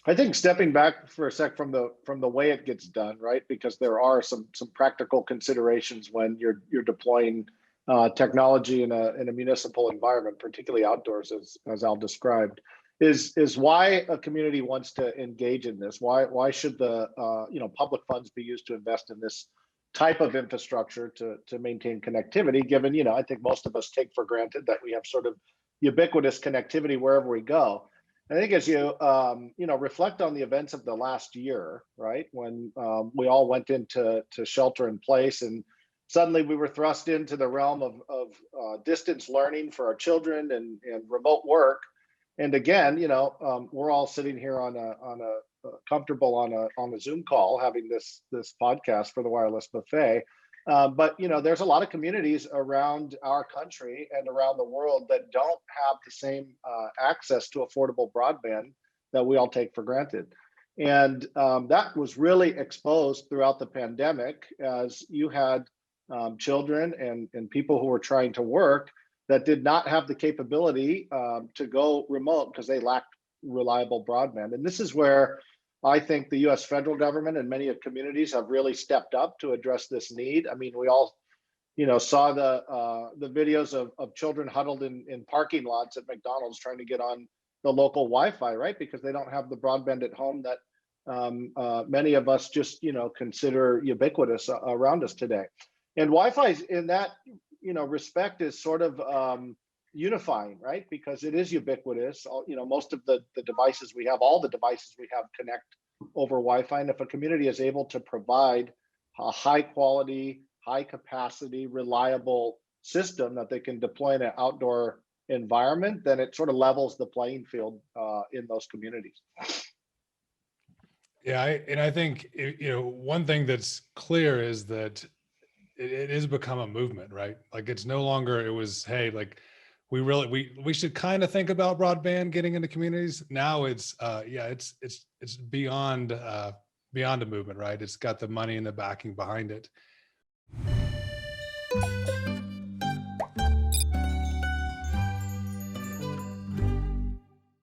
I think stepping back for a sec from the way it gets done, right? Because there are some practical considerations when you're deploying technology in a municipal environment, particularly outdoors, as Al described, is why a community wants to engage in this. Why should the public funds be used to invest in this type of infrastructure to maintain connectivity? Given I think most of us take for granted that we have sort of ubiquitous connectivity wherever we go. I think as you reflect on the events of the last year, right, when we all went into shelter in place, and suddenly we were thrust into the realm of distance learning for our children and remote work, and again, we're all sitting here on a comfortable on a Zoom call having this podcast for the Wireless Buffet. But there's a lot of communities around our country and around the world that don't have the same access to affordable broadband that we all take for granted. And that was really exposed throughout the pandemic as you had children and people who were trying to work that did not have the capability to go remote because they lacked reliable broadband. And this is where I think the U.S. federal government and many communities have really stepped up to address this need. I mean, we all, saw the videos of children huddled in parking lots at McDonald's trying to get on the local Wi-Fi, right? Because they don't have the broadband at home that many of us just, consider ubiquitous around us today. And Wi-Fi in that, respect is sort of unifying, right? Because it is ubiquitous. Most of the devices we have, all the devices we have connect over Wi-Fi. And if a community is able to provide a high quality, high capacity, reliable system that they can deploy in an outdoor environment, then it sort of levels the playing field in those communities. Yeah, I think one thing that's clear is that it has become a movement, right? Like it's no longer, it was, hey, like we should kind of think about broadband getting into communities. Now it's it's beyond a movement, right? It's got the money and the backing behind it.